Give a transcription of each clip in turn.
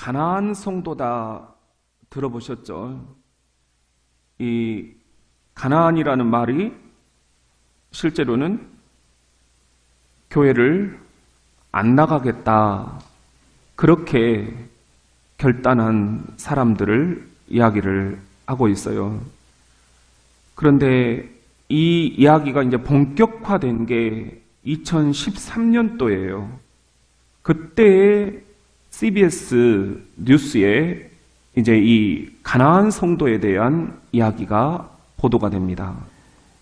가나안 성도다 들어보셨죠? 이 가나안이라는 말이 실제로는 교회를 안 나가겠다, 그렇게 결단한 사람들을 이야기를 하고 있어요. 그런데 이 이야기가 이제 본격화된 게 2013년도예요. 그때 CBS 뉴스에 이제 이 가나안 성도에 대한 이야기가 보도가 됩니다.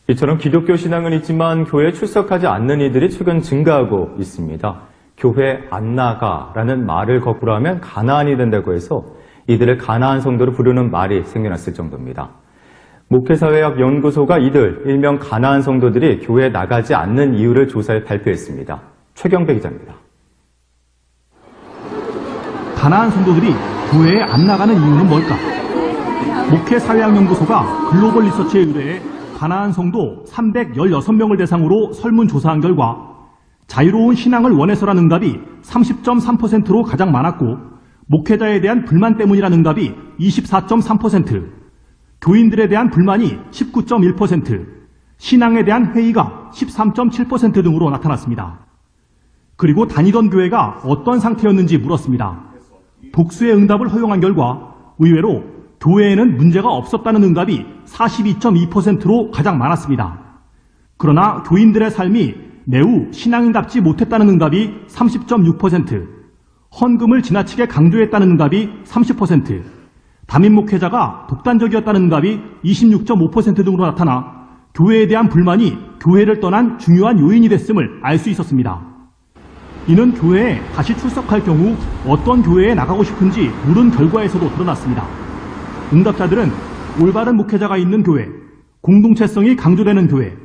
이처럼 기독교 신앙은 있지만 교회에 출석하지 않는 이들이 최근 증가하고 있습니다. 교회 안 나가라는 말을 거꾸로 하면 가나안이 된다고 해서 이들을 가나안 성도로 부르는 말이 생겨났을 정도입니다. 목회사회학 연구소가 이들 일명 가나안 성도들이 교회에 나가지 않는 이유를 조사해 발표했습니다. 최경배 기자입니다. 가나안 성도들이 교회에 안 나가는 이유는 뭘까? 목회사회학 연구소가 글로벌 리서치에 의뢰해 가나안 성도 316명을 대상으로 설문조사한 결과 자유로운 신앙을 원해서라는 응답이 30.3%로 가장 많았고, 목회자에 대한 불만 때문이라는 응답이 24.3%, 교인들에 대한 불만이 19.1%, 신앙에 대한 회의가 13.7% 등으로 나타났습니다. 그리고 다니던 교회가 어떤 상태였는지 물었습니다. 복수의 응답을 허용한 결과 의외로 교회에는 문제가 없었다는 응답이 42.2%로 가장 많았습니다. 그러나 교인들의 삶이 매우 신앙인답지 못했다는 응답이 30.6%, 헌금을 지나치게 강조했다는 응답이 30%, 담임 목회자가 독단적이었다는 응답이 26.5% 등으로 나타나 교회에 대한 불만이 교회를 떠난 중요한 요인이 됐음을 알 수 있었습니다. 이는 교회에 다시 출석할 경우 어떤 교회에 나가고 싶은지 물은 결과에서도 드러났습니다. 응답자들은 올바른 목회자가 있는 교회, 공동체성이 강조되는 교회,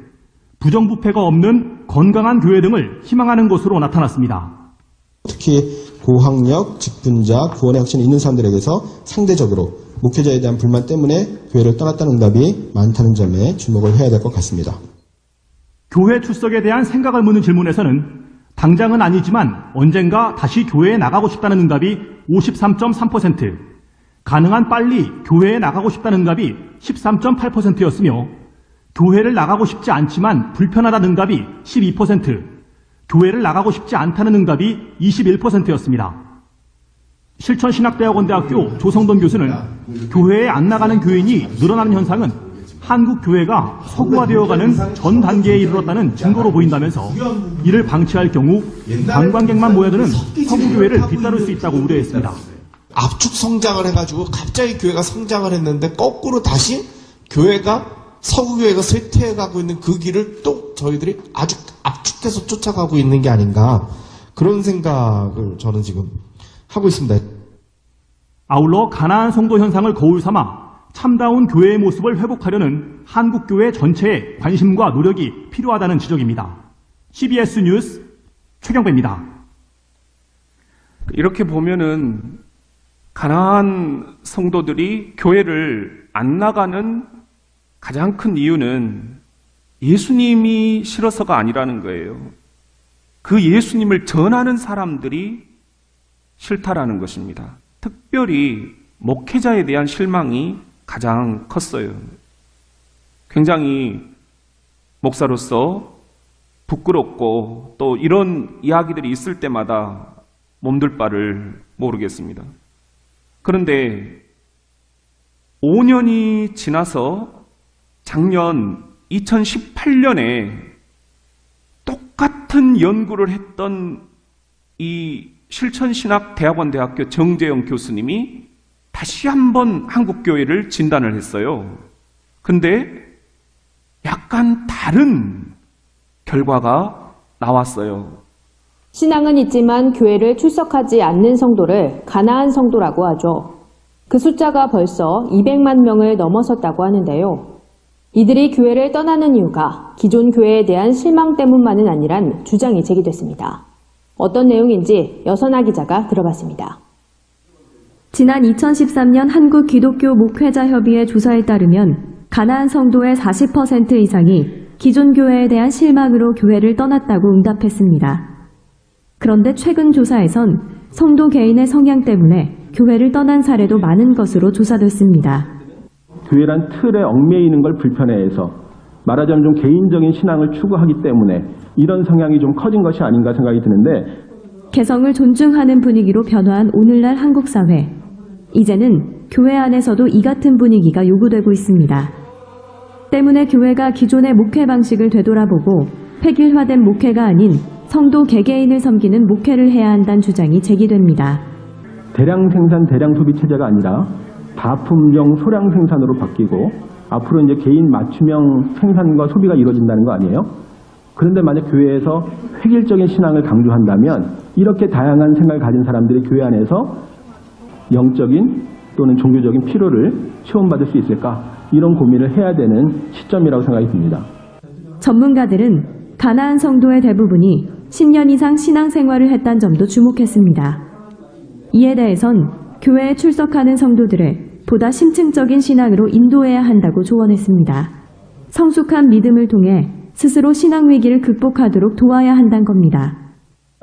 부정부패가 없는 건강한 교회 등을 희망하는 것으로 나타났습니다. 특히 고학력, 직분자, 구원의 확신이 있는 사람들에게서 상대적으로 목회자에 대한 불만 때문에 교회를 떠났다는 응답이 많다는 점에 주목을 해야 될 것 같습니다. 교회 출석에 대한 생각을 묻는 질문에서는 당장은 아니지만 언젠가 다시 교회에 나가고 싶다는 응답이 53.3%, 가능한 빨리 교회에 나가고 싶다는 응답이 13.8%였으며 교회를 나가고 싶지 않지만 불편하다는 응답이 12%, 교회를 나가고 싶지 않다는 응답이 21%였습니다. 실천신학대학원대학교 조성돈 교수는 교회에 안 나가는 교인이 늘어나는 현상은 한국 교회가 서구화되어가는 전 단계에 이르렀다는 증거로 보인다면서 이를 방치할 경우 관광객만 모여드는 서구 교회를 뒤따를 수 있다고 우려했습니다. 압축 성장을 해가지고 갑자기 교회가 성장을 했는데 거꾸로 다시 서구 교회가 쇠퇴해가고 있는 그 길을 또 저희들이 아주 압축해서 쫓아가고 있는 게 아닌가, 그런 생각을 저는 지금 하고 있습니다. 아울러 가나안 성도 현상을 거울 삼아 참다운 교회의 모습을 회복하려는 한국 교회 전체의 관심과 노력이 필요하다는 지적입니다. CBS 뉴스 최경배입니다. 이렇게 보면은 가나안 성도들이 교회를 안 나가는 가장 큰 이유는 예수님이 싫어서가 아니라는 거예요. 그 예수님을 전하는 사람들이 싫다라는 것입니다. 특별히 목회자에 대한 실망이 가장 컸어요. 굉장히 목사로서 부끄럽고 또 이런 이야기들이 있을 때마다 몸둘 바를 모르겠습니다. 그런데 5년이 지나서 작년 2018년에 똑같은 연구를 했던 이 실천신학대학원대학교 정재영 교수님이 다시 한번 한국교회를 진단을 했어요. 근데 약간 다른 결과가 나왔어요. 신앙은 있지만 교회를 출석하지 않는 성도를 가나안 성도라고 하죠. 그 숫자가 벌써 200만 명을 넘어섰다고 하는데요. 이들이 교회를 떠나는 이유가 기존 교회에 대한 실망 때문만은 아니란 주장이 제기됐습니다. 어떤 내용인지 여선아 기자가 들어봤습니다. 지난 2013년 한국기독교 목회자협의회 조사에 따르면 가나안 성도의 40% 이상이 기존 교회에 대한 실망으로 교회를 떠났다고 응답했습니다. 그런데 최근 조사에선 성도 개인의 성향 때문에 교회를 떠난 사례도 많은 것으로 조사됐습니다. 교회란 틀에 얽매이는 걸 불편해해서 말하자면 좀 개인적인 신앙을 추구하기 때문에 이런 성향이 좀 커진 것이 아닌가 생각이 드는데, 개성을 존중하는 분위기로 변화한 오늘날 한국 사회. 이제는 교회 안에서도 이 같은 분위기가 요구되고 있습니다. 때문에 교회가 기존의 목회 방식을 되돌아보고 획일화된 목회가 아닌 성도 개개인을 섬기는 목회를 해야 한다는 주장이 제기됩니다. 대량 생산, 대량 소비 체제가 아니라 다품종 소량 생산으로 바뀌고 앞으로 이제 개인 맞춤형 생산과 소비가 이루어진다는 거 아니에요? 그런데 만약 교회에서 획일적인 신앙을 강조한다면 이렇게 다양한 생각을 가진 사람들이 교회 안에서 영적인 또는 종교적인 필요를 체험받을 수 있을까? 이런 고민을 해야 되는 시점이라고 생각이 듭니다. 전문가들은 가나안 성도의 대부분이 10년 이상 신앙생활을 했다는 점도 주목했습니다. 이에 대해선 교회에 출석하는 성도들을 보다 심층적인 신앙으로 인도해야 한다고 조언했습니다. 성숙한 믿음을 통해 스스로 신앙 위기를 극복하도록 도와야 한다는 겁니다.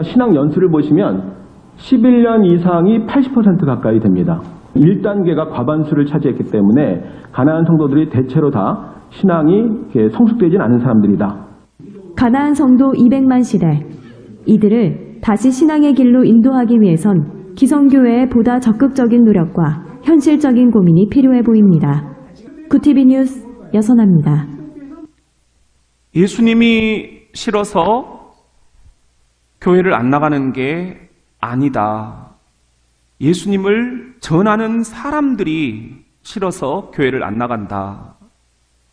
신앙 연수를 보시면 11년 이상이 80% 가까이 됩니다. 1단계가 과반수를 차지했기 때문에 가나안 성도들이 대체로 다 신앙이 성숙되진 않은 사람들이다. 가나안 성도 200만 시대. 이들을 다시 신앙의 길로 인도하기 위해선 기성교회의 보다 적극적인 노력과 현실적인 고민이 필요해 보입니다. 구티비 뉴스 여선아입니다. 예수님이 싫어서 교회를 안 나가는 게 아니다. 예수님을 전하는 사람들이 싫어서 교회를 안 나간다.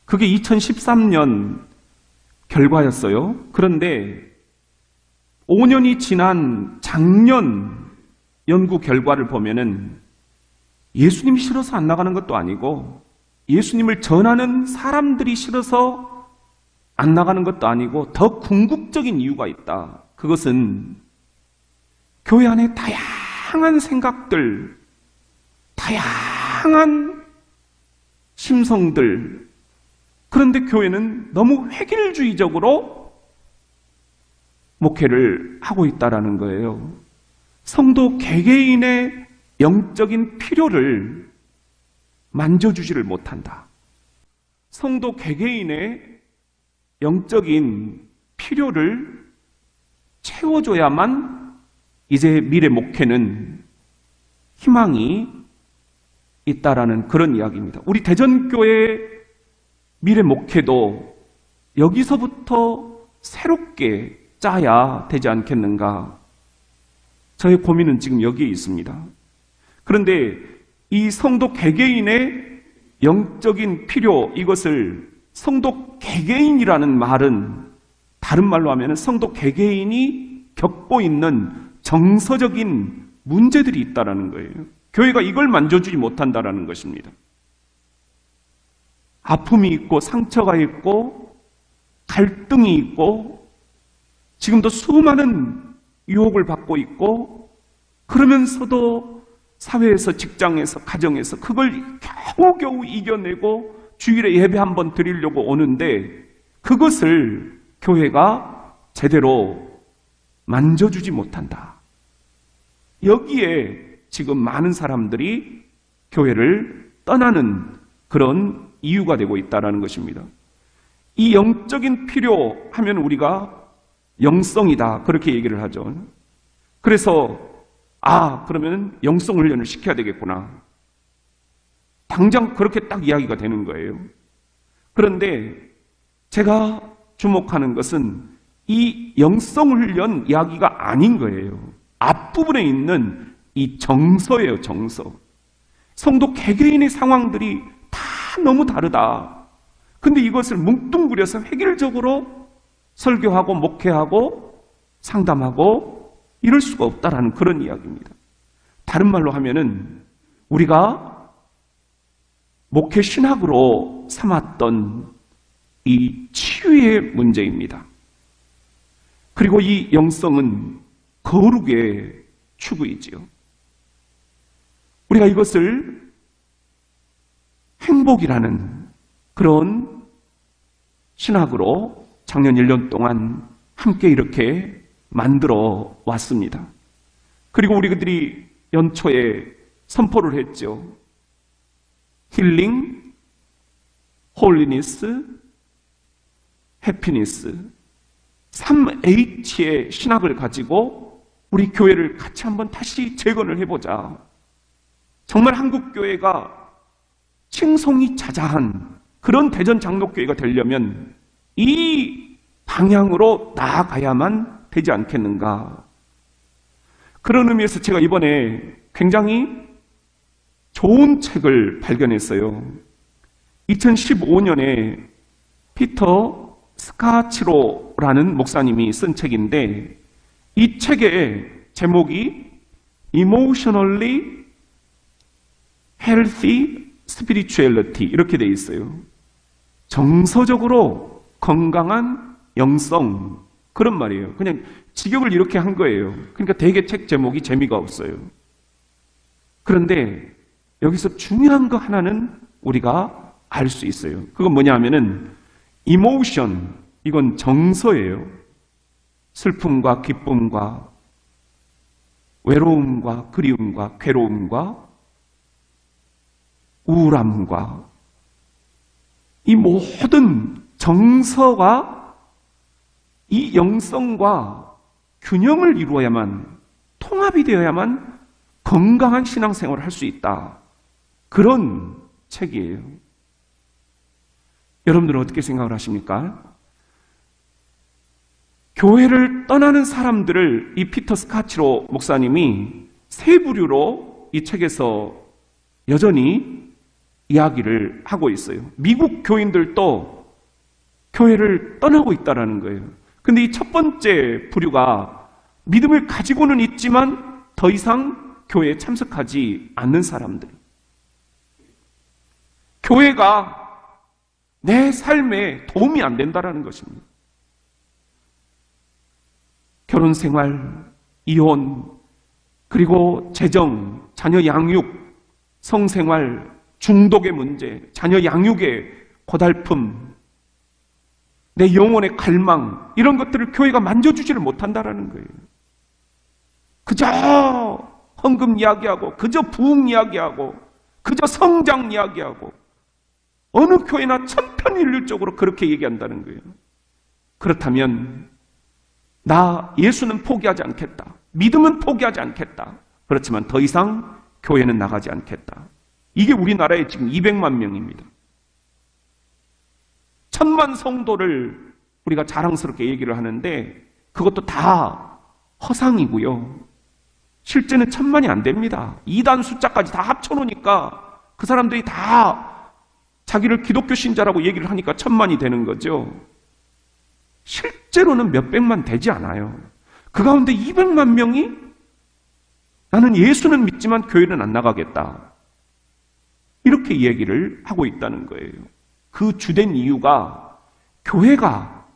그게 2013년 결과였어요. 그런데 5년이 지난 작년 연구 결과를 보면은 예수님이 싫어서 안 나가는 것도 아니고 예수님을 전하는 사람들이 싫어서 안 나가는 것도 아니고 더 궁극적인 이유가 있다. 그것은 교회 안에 다양한 생각들, 다양한 심성들, 그런데 교회는 너무 획일주의적으로 목회를 하고 있다는 거예요. 성도 개개인의 영적인 필요를 만져주지를 못한다. 성도 개개인의 영적인 필요를 채워줘야만 이제 미래 목회는 희망이 있다라는 그런 이야기입니다. 우리 대전교회 미래 목회도 여기서부터 새롭게 짜야 되지 않겠는가? 저의 고민은 지금 여기에 있습니다. 그런데 이 성도 개개인의 영적인 필요, 이것을 성도 개개인이라는 말은 다른 말로 하면 성도 개개인이 겪고 있는 정서적인 문제들이 있다는 거예요. 교회가 이걸 만져주지 못한다는 것입니다. 아픔이 있고 상처가 있고 갈등이 있고 지금도 수많은 유혹을 받고 있고 그러면서도 사회에서 직장에서 가정에서 그걸 겨우겨우 이겨내고 주일에 예배 한번 드리려고 오는데 그것을 교회가 제대로 만져주지 못한다. 여기에 지금 많은 사람들이 교회를 떠나는 그런 이유가 되고 있다는 것입니다. 이 영적인 필요 하면 우리가 영성이다 그렇게 얘기를 하죠. 그래서 그러면 영성 훈련을 시켜야 되겠구나. 당장 그렇게 딱 이야기가 되는 거예요. 그런데 제가 주목하는 것은 이 영성 훈련 이야기가 아닌 거예요. 앞부분에 있는 이 정서예요, 정서. 성도 개개인의 상황들이 다 너무 다르다. 근데 이것을 뭉뚱그려서 획일적으로 설교하고 목회하고 상담하고 이럴 수가 없다라는 그런 이야기입니다. 다른 말로 하면은 우리가 목회 신학으로 삼았던 이 치유의 문제입니다. 그리고 이 영성은 거룩의 추구이지요. 우리가 이것을 행복이라는 그런 신학으로 작년 1년 동안 함께 이렇게 만들어 왔습니다. 그리고 우리들이 연초에 선포를 했죠. 힐링, 홀리니스, 해피니스 3H의 신학을 가지고 우리 교회를 같이 한번 다시 재건을 해보자. 정말 한국교회가 칭송이 자자한 그런 대전 장로교회가 되려면 이 방향으로 나아가야만 되지 않겠는가. 그런 의미에서 제가 이번에 굉장히 좋은 책을 발견했어요. 2015년에 피터 스카치로라는 목사님이 쓴 책인데 이 책의 제목이 Emotionally Healthy Spirituality 이렇게 돼 있어요. 정서적으로 건강한 영성 그런 말이에요. 그냥 직역을 이렇게 한 거예요. 그러니까 되게 책 제목이 재미가 없어요. 그런데 여기서 중요한 거 하나는 우리가 알 수 있어요. 그건 뭐냐 하면은 emotion, 이건 정서예요. 슬픔과 기쁨과 외로움과 그리움과 괴로움과 우울함과 이 모든 정서와 이 영성과 균형을 이루어야만, 통합이 되어야만 건강한 신앙생활을 할 수 있다. 그런 책이에요. 여러분들은 어떻게 생각을 하십니까? 교회를 떠나는 사람들을 이 피터 스카치로 목사님이 세 부류로 이 책에서 여전히 이야기를 하고 있어요. 미국 교인들도 교회를 떠나고 있다는 거예요. 근데 이 첫 번째 부류가 믿음을 가지고는 있지만 더 이상 교회에 참석하지 않는 사람들. 교회가 내 삶에 도움이 안 된다는 것입니다. 결혼 생활, 이혼, 그리고 재정, 자녀 양육, 성생활, 중독의 문제, 자녀 양육의 고달픔, 내 영혼의 갈망, 이런 것들을 교회가 만져주지를 못한다는 거예요. 그저 헌금 이야기하고, 그저 부흥 이야기하고, 그저 성장 이야기하고, 어느 교회나 천편일률적으로 그렇게 얘기한다는 거예요. 그렇다면 나 예수는 포기하지 않겠다. 믿음은 포기하지 않겠다. 그렇지만 더 이상 교회는 나가지 않겠다. 이게 우리나라에 지금 200만 명입니다. 1000만 성도를 우리가 자랑스럽게 얘기를 하는데 그것도 다 허상이고요. 실제는 1000만이 안 됩니다. 2단 숫자까지 다 합쳐놓으니까 그 사람들이 다 자기를 기독교 신자라고 얘기를 하니까 1000만이 되는 거죠. 실제로는 몇백만 되지 않아요. 그 가운데 200만 명이 나는 예수는 믿지만 교회는 안 나가겠다. 이렇게 얘기를 하고 있다는 거예요. 그 주된 이유가 교회가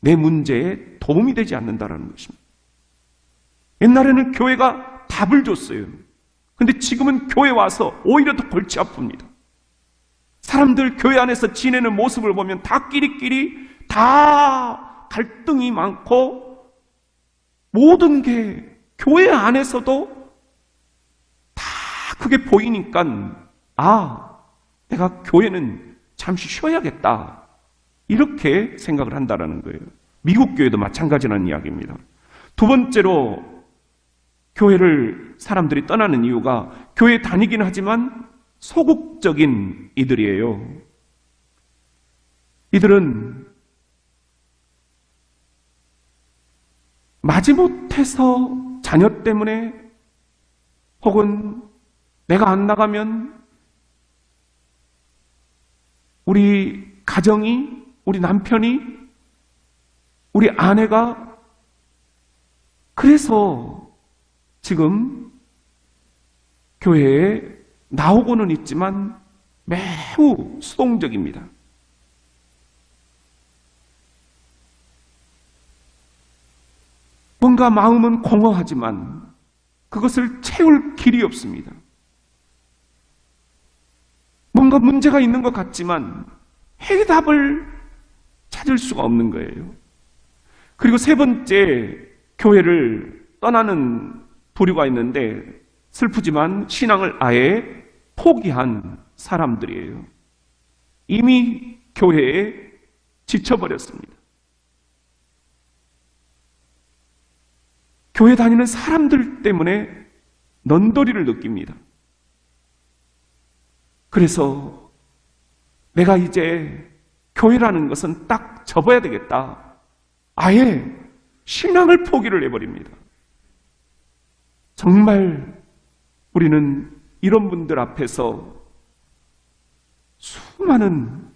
내 문제에 도움이 되지 않는다는 것입니다. 옛날에는 교회가 답을 줬어요. 근데 지금은 교회 와서 오히려 더 골치 아픕니다. 사람들 교회 안에서 지내는 모습을 보면 다 끼리끼리 다 갈등이 많고 모든 게 교회 안에서도 다 그게 보이니까 내가 교회는 잠시 쉬어야겠다 이렇게 생각을 한다는 거예요. 미국 교회도 마찬가지라는 이야기입니다. 두 번째로 교회를 사람들이 떠나는 이유가 교회 다니긴 하지만 소극적인 이들이에요. 이들은 마지못해서 자녀 때문에 혹은 내가 안 나가면 우리 가정이, 우리 남편이, 우리 아내가 그래서 지금 교회에 나오고는 있지만 매우 수동적입니다. 뭔가 마음은 공허하지만 그것을 채울 길이 없습니다. 뭔가 문제가 있는 것 같지만 해답을 찾을 수가 없는 거예요. 그리고 세 번째 교회를 떠나는 부류가 있는데 슬프지만 신앙을 아예 포기한 사람들이에요. 이미 교회에 지쳐버렸습니다. 교회 다니는 사람들 때문에 넌더리를 느낍니다. 그래서 내가 이제 교회라는 것은 딱 접어야 되겠다. 아예 신앙을 포기를 해버립니다. 정말 우리는 이런 분들 앞에서 수많은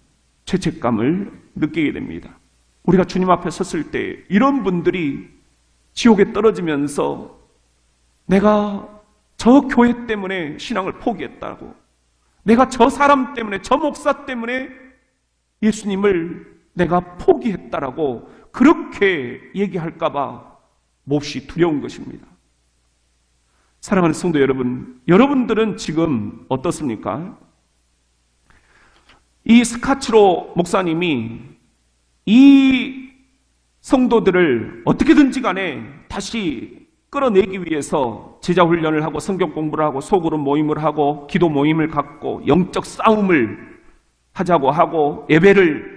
죄책감을 느끼게 됩니다. 우리가 주님 앞에 섰을 때 이런 분들이 지옥에 떨어지면서 내가 저 교회 때문에 신앙을 포기했다고, 내가 저 사람 때문에, 저 목사 때문에 예수님을 내가 포기했다라고 그렇게 얘기할까봐 몹시 두려운 것입니다. 사랑하는 성도 여러분, 여러분들은 지금 어떻습니까? 이 스카치로 목사님이 이 성도들을 어떻게든지 간에 다시 끌어내기 위해서 제자훈련을 하고 성경 공부를 하고 소그룹 모임을 하고 기도 모임을 갖고 영적 싸움을 하자고 하고 예배를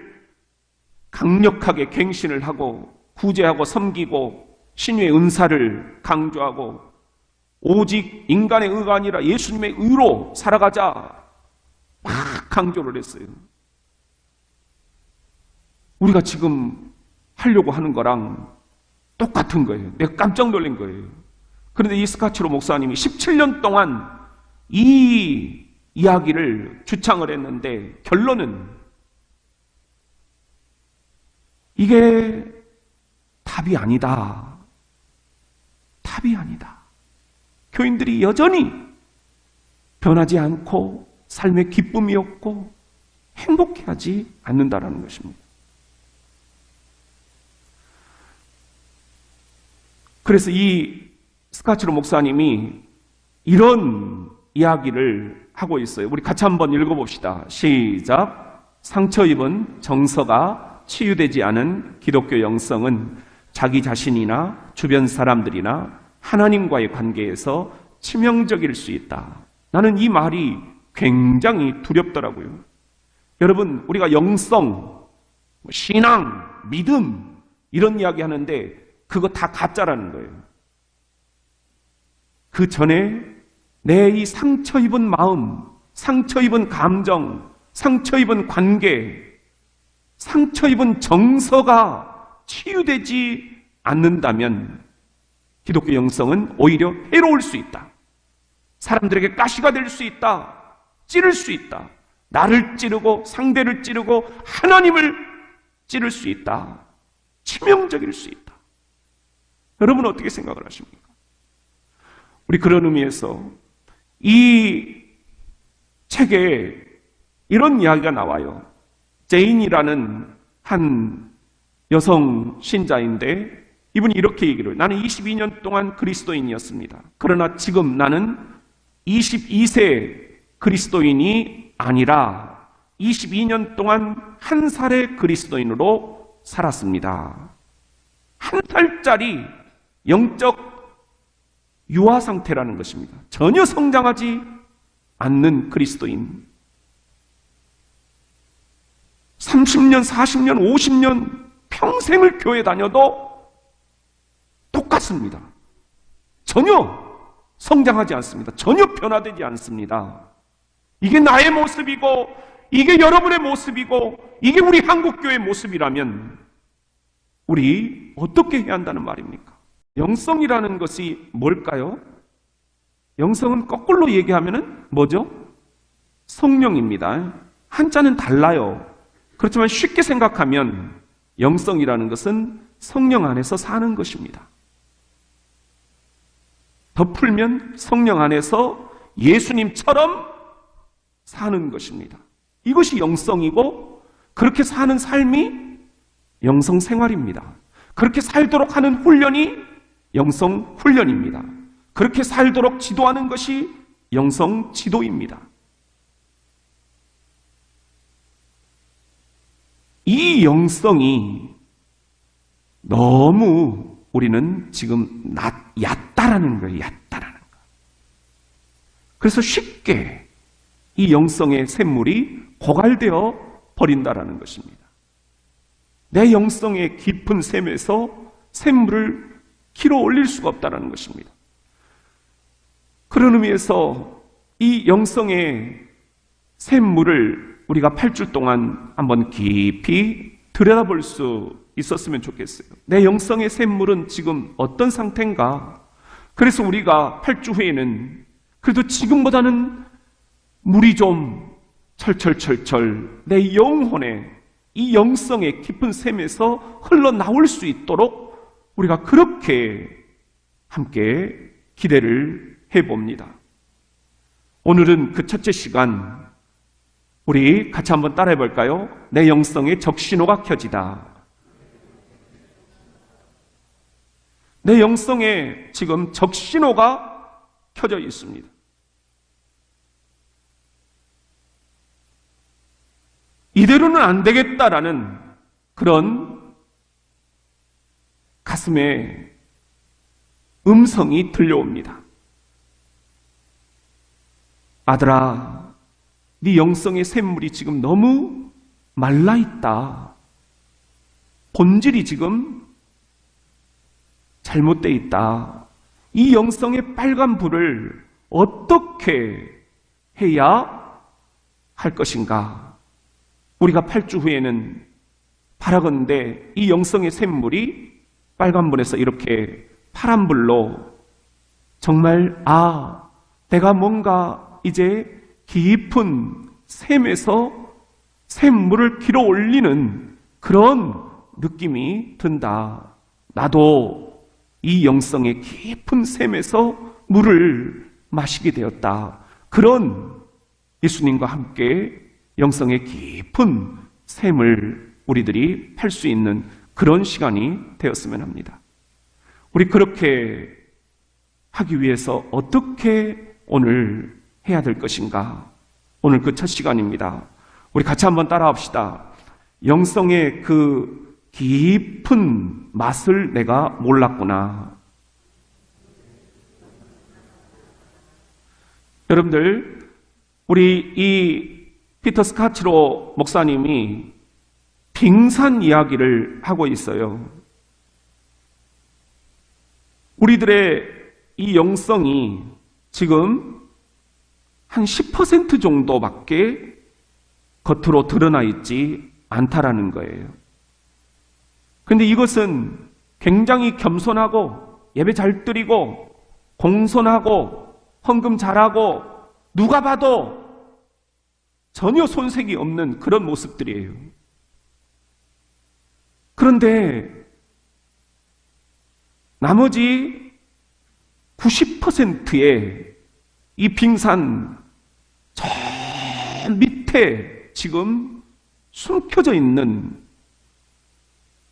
강력하게 갱신을 하고 구제하고 섬기고 신유의 은사를 강조하고 오직 인간의 의가 아니라 예수님의 의로 살아가자 막 강조를 했어요. 우리가 지금 하려고 하는 거랑 똑같은 거예요. 내가 깜짝 놀란 거예요. 그런데 이 스카치로 목사님이 17년 동안 이 이야기를 주창을 했는데 결론은 이게 답이 아니다. 답이 아니다. 교인들이 여전히 변하지 않고 삶의 기쁨이 없고 행복해하지 않는다라는 것입니다. 그래서 이 스카치로 목사님이 이런 이야기를 하고 있어요. 우리 같이 한번 읽어봅시다. 시작. 상처 입은 정서가 치유되지 않은 기독교 영성은 자기 자신이나 주변 사람들이나 하나님과의 관계에서 치명적일 수 있다. 나는 이 말이 굉장히 두렵더라고요. 여러분, 우리가 영성, 신앙, 믿음 이런 이야기 하는데 그거 다 가짜라는 거예요. 그 전에 내 이 상처 입은 마음, 상처 입은 감정, 상처 입은 관계, 상처 입은 정서가 치유되지 않는다면 기독교 영성은 오히려 해로울 수 있다. 사람들에게 가시가 될 수 있다. 찌를 수 있다. 나를 찌르고 상대를 찌르고 하나님을 찌를 수 있다. 치명적일 수 있다. 여러분은 어떻게 생각을 하십니까? 우리 그런 의미에서 이 책에 이런 이야기가 나와요. 제인이라는 한 여성 신자인데 이분이 이렇게 얘기를 해요. 나는 22년 동안 그리스도인이었습니다. 그러나 지금 나는 22세 그리스도인이 아니라 22년 동안 한 살의 그리스도인으로 살았습니다. 한 살짜리 영적 유아 상태라는 것입니다. 전혀 성장하지 않는 그리스도인. 30년, 40년, 50년 평생을 교회 다녀도 똑같습니다. 전혀 성장하지 않습니다. 전혀 변화되지 않습니다. 이게 나의 모습이고 이게 여러분의 모습이고 이게 우리 한국교회의 모습이라면 우리 어떻게 해야 한다는 말입니까? 영성이라는 것이 뭘까요? 영성은 거꾸로 얘기하면 뭐죠? 성령입니다. 한자는 달라요. 그렇지만 쉽게 생각하면 영성이라는 것은 성령 안에서 사는 것입니다. 더 풀면 성령 안에서 예수님처럼 사는 것입니다. 이것이 영성이고 그렇게 사는 삶이 영성 생활입니다. 그렇게 살도록 하는 훈련이 영성 훈련입니다. 그렇게 살도록 지도하는 것이 영성 지도입니다. 이 영성이 너무 우리는 지금 얕다라는 거예요. 얕다라는 거. 그래서 쉽게 이 영성의 샘물이 고갈되어 버린다라는 것입니다. 내 영성의 깊은 샘에서 샘물을 길어 올릴 수가 없다는 것입니다. 그런 의미에서 이 영성의 샘물을 우리가 8주 동안 한번 깊이 들여다볼 수 있었으면 좋겠어요. 내 영성의 샘물은 지금 어떤 상태인가? 그래서 우리가 8주 후에는 그래도 지금보다는 물이 좀 철철철철 내 영혼에 이 영성의 깊은 샘에서 흘러나올 수 있도록 우리가 그렇게 함께 기대를 해봅니다. 오늘은 그 첫째 시간 우리 같이 한번 따라해 볼까요? 내 영성의 적신호가 켜지다. 내 영성에 지금 적신호가 켜져 있습니다. 이대로는 안 되겠다라는 그런 가슴에 음성이 들려옵니다. 아들아, 네 영성의 샘물이 지금 너무 말라있다. 본질이 지금 잘못되어 있다. 이 영성의 빨간 불을 어떻게 해야 할 것인가? 우리가 8주 후에는 바라건대 이 영성의 샘물이 빨간 불에서 이렇게 파란 불로 정말 내가 뭔가 이제 깊은 샘에서 샘물을 길어 올리는 그런 느낌이 든다. 나도 이 영성의 깊은 샘에서 물을 마시게 되었다. 그런 예수님과 함께 영성의 깊은 샘을 우리들이 팔 수 있는 그런 시간이 되었으면 합니다. 우리 그렇게 하기 위해서 어떻게 오늘 해야 될 것인가? 오늘 그 첫 시간입니다. 우리 같이 한번 따라합시다. 영성의 그 깊은 맛을 내가 몰랐구나. 여러분들, 우리 이 피터 스카치로 목사님이 빙산 이야기를 하고 있어요. 우리들의 이 영성이 지금 한 10% 정도밖에 겉으로 드러나 있지 않다라는 거예요. 그런데 이것은 굉장히 겸손하고 예배 잘 드리고 공손하고 헌금 잘하고 누가 봐도 전혀 손색이 없는 그런 모습들이에요. 그런데 나머지 90%의 이 빙산 저 밑에 지금 숨겨져 있는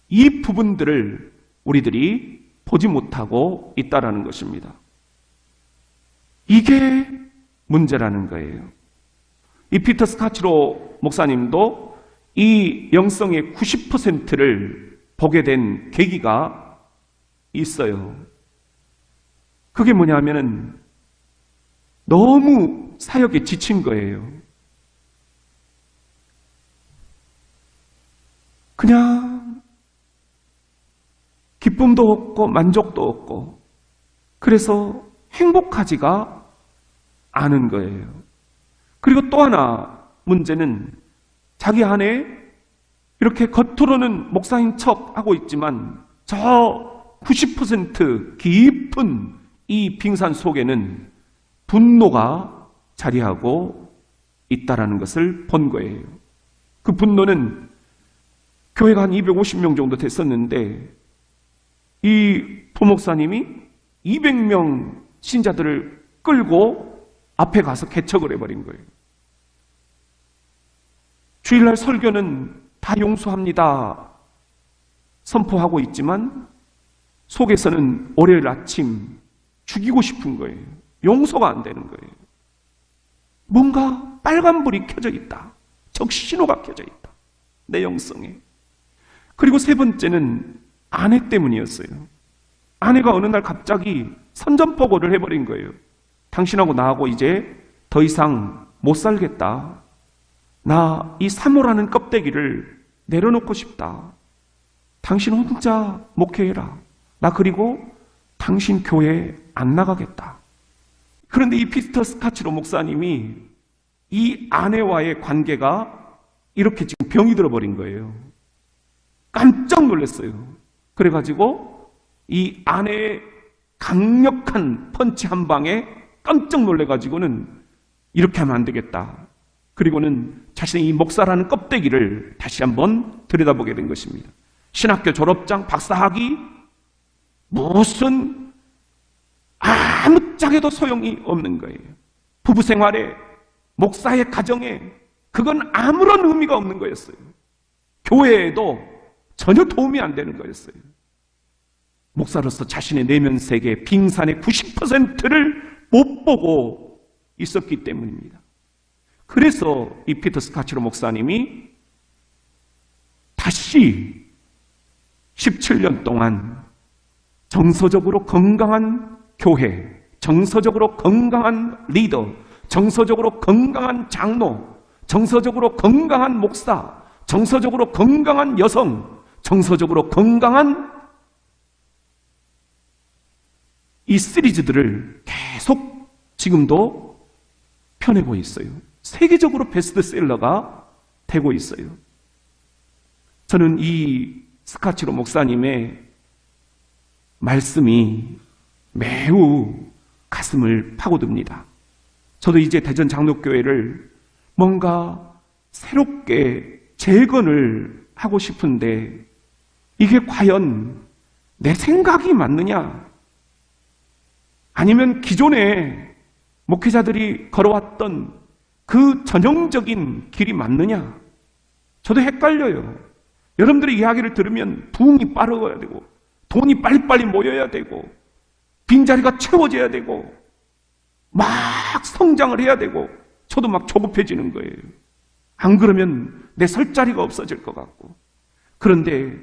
이 부분들을 우리들이 보지 못하고 있다라는 것입니다. 이게 문제라는 거예요. 이 피터 스카치로 목사님도 이 영성의 90%를 보게 된 계기가 있어요. 그게 뭐냐면은 너무 사역에 지친 거예요. 그냥 기쁨도 없고 만족도 없고 그래서 행복하지가 않은 거예요. 그리고 또 하나 문제는 자기 안에 이렇게 겉으로는 목사인 척 하고 있지만 저 90% 깊은 이 빙산 속에는 분노가 자리하고 있다라는 것을 본 거예요. 그 분노는 교회가 한 250명 정도 됐었는데 이 부목사님이 200명 신자들을 끌고 앞에 가서 개척을 해버린 거예요. 주일날 설교는 다 용서합니다 선포하고 있지만 속에서는 월요일 아침 죽이고 싶은 거예요. 용서가 안 되는 거예요. 뭔가 빨간불이 켜져 있다. 적신호가 켜져 있다. 내 영성에. 그리고 세 번째는 아내 때문이었어요. 아내가 어느 날 갑자기 선전포고를 해버린 거예요. 당신하고 나하고 이제 더 이상 못 살겠다. 나 이 사모라는 껍데기를 내려놓고 싶다. 당신 혼자 목회해라. 나 그리고 당신 교회 안 나가겠다. 그런데 이 피터 스카치로 목사님이 이 아내와의 관계가 이렇게 지금 병이 들어버린 거예요. 깜짝 놀랐어요. 그래가지고 이 아내의 강력한 펀치 한 방에 깜짝 놀래가지고는 이렇게 하면 안 되겠다. 그리고는 자신의 이 목사라는 껍데기를 다시 한번 들여다보게 된 것입니다. 신학교 졸업장, 박사학위, 무슨 아무짝에도 소용이 없는 거예요. 부부 생활에, 목사의 가정에 그건 아무런 의미가 없는 거였어요. 교회에도 전혀 도움이 안 되는 거였어요. 목사로서 자신의 내면 세계, 빙산의 90%를 못 보고 있었기 때문입니다. 그래서 이 피터 스카치로 목사님이 다시 17년 동안 정서적으로 건강한 교회, 정서적으로 건강한 리더, 정서적으로 건강한 장로, 정서적으로 건강한 목사, 정서적으로 건강한 여성, 정서적으로 건강한 이 시리즈들을 계속 지금도 펴내고 있어요. 세계적으로 베스트셀러가 되고 있어요. 저는 이 스카치로 목사님의 말씀이 매우 가슴을 파고듭니다. 저도 이제 대전 장로교회를 뭔가 새롭게 재건을 하고 싶은데 이게 과연 내 생각이 맞느냐? 아니면 기존에 목회자들이 걸어왔던 그 전형적인 길이 맞느냐? 저도 헷갈려요. 여러분들의 이야기를 들으면 부흥이 빠르어야 되고 돈이 빨리빨리 모여야 되고 빈자리가 채워져야 되고 막 성장을 해야 되고 저도 막 조급해지는 거예요. 안 그러면 내 설 자리가 없어질 것 같고. 그런데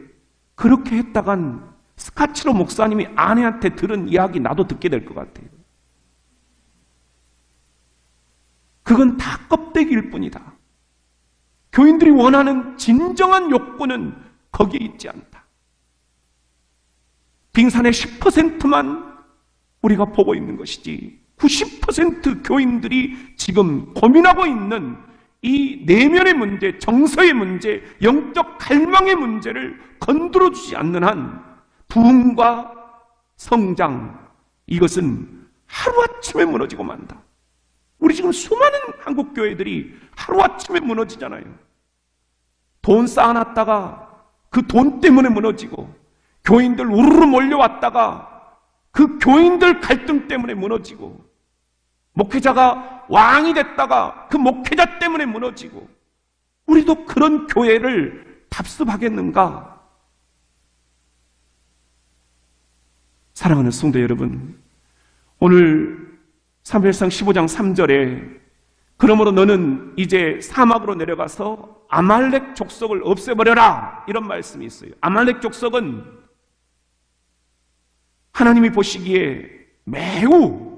그렇게 했다간 스카치로 목사님이 아내한테 들은 이야기 나도 듣게 될 것 같아요. 그건 다 껍데기일 뿐이다. 교인들이 원하는 진정한 욕구는 거기에 있지 않다. 빙산의 10%만 우리가 보고 있는 것이지 90% 교인들이 지금 고민하고 있는 이 내면의 문제, 정서의 문제, 영적 갈망의 문제를 건드려주지 않는 한 부흥과 성장, 이것은 하루아침에 무너지고 만다. 우리 지금 수많은 한국 교회들이 하루아침에 무너지잖아요. 돈 쌓아놨다가 그 돈 때문에 무너지고, 교인들 우르르 몰려왔다가 그 교인들 갈등 때문에 무너지고, 목회자가 왕이 됐다가 그 목회자 때문에 무너지고, 우리도 그런 교회를 답습하겠는가? 사랑하는 성도 여러분, 오늘 사무엘상 15장 3절에 그러므로 너는 이제 사막으로 내려가서 아말렉 족속을 없애버려라, 이런 말씀이 있어요. 아말렉 족속은 하나님이 보시기에 매우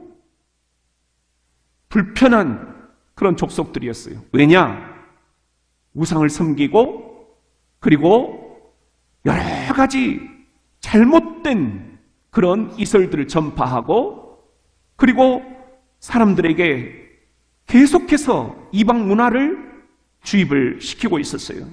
불편한 그런 족속들이었어요. 왜냐? 우상을 섬기고 그리고 여러 가지 잘못된 그런 이설들을 전파하고, 그리고 사람들에게 계속해서 이방 문화를 주입을 시키고 있었어요.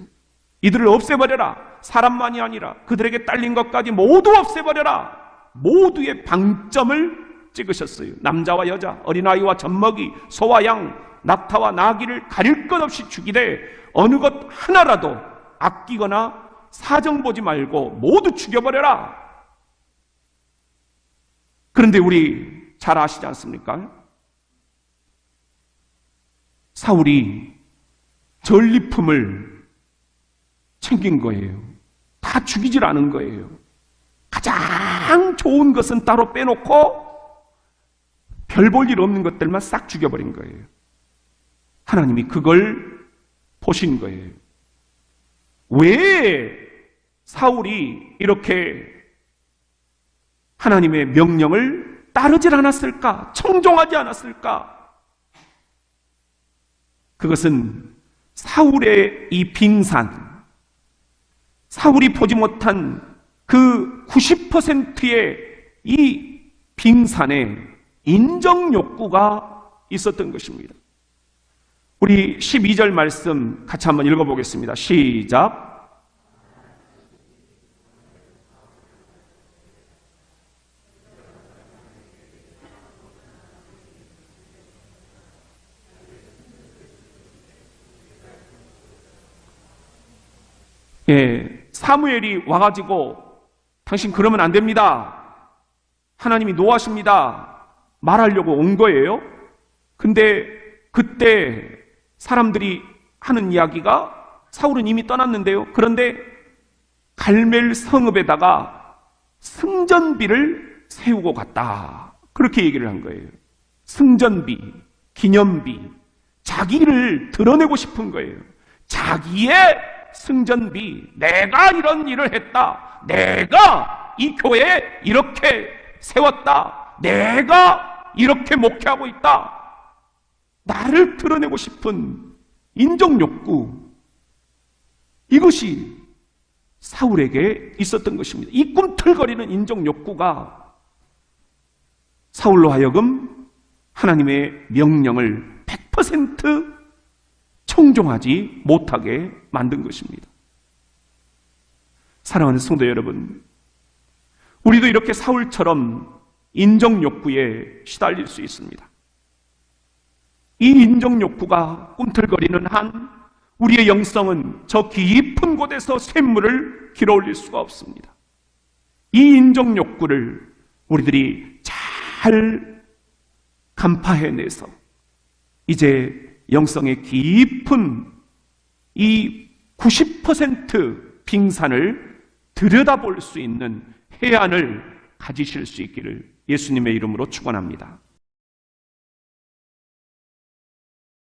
이들을 없애버려라. 사람만이 아니라 그들에게 딸린 것까지 모두 없애버려라. 모두의 방점을 찍으셨어요. 남자와 여자, 어린아이와 젖먹이, 소와 양, 낙타와 나귀를 가릴 것 없이 죽이되 어느 것 하나라도 아끼거나 사정 보지 말고 모두 죽여버려라. 그런데 우리 잘 아시지 않습니까? 사울이 전리품을 챙긴 거예요. 다 죽이질 않은 거예요. 가장 좋은 것은 따로 빼놓고 별 볼 일 없는 것들만 싹 죽여버린 거예요. 하나님이 그걸 보신 거예요. 왜 사울이 이렇게 하나님의 명령을 따르질 않았을까? 청종하지 않았을까? 그것은 사울의 이 빙산, 사울이 보지 못한 그 90%의 이 빙산에 인정 욕구가 있었던 것입니다. 우리 12절 말씀 같이 한번 읽어보겠습니다. 시작. 사무엘이 와가지고 당신 그러면 안 됩니다. 하나님이 노하십니다. 말하려고 온 거예요. 근데 그때 사람들이 하는 이야기가 사울은 이미 떠났는데요. 그런데 갈멜 성읍에다가 승전비를 세우고 갔다. 그렇게 얘기를 한 거예요. 승전비, 기념비, 자기를 드러내고 싶은 거예요. 자기의 승전비, 내가 이런 일을 했다. 내가 이 교회에 이렇게 세웠다. 내가 이렇게 목회하고 있다. 나를 드러내고 싶은 인정욕구, 이것이 사울에게 있었던 것입니다. 이 꿈틀거리는 인정욕구가 사울로 하여금 하나님의 명령을 100% 청종하지 못하게 만든 것입니다. 사랑하는 성도 여러분, 우리도 이렇게 사울처럼 인정욕구에 시달릴 수 있습니다. 이 인정욕구가 꿈틀거리는 한 우리의 영성은 저 깊은 곳에서 샘물을 길어올릴 수가 없습니다. 이 인정욕구를 우리들이 잘 간파해내서 이제 영성의 깊은 이 90% 빙산을 들여다볼 수 있는 해안을 가지실 수 있기를 예수님의 이름으로 축원합니다.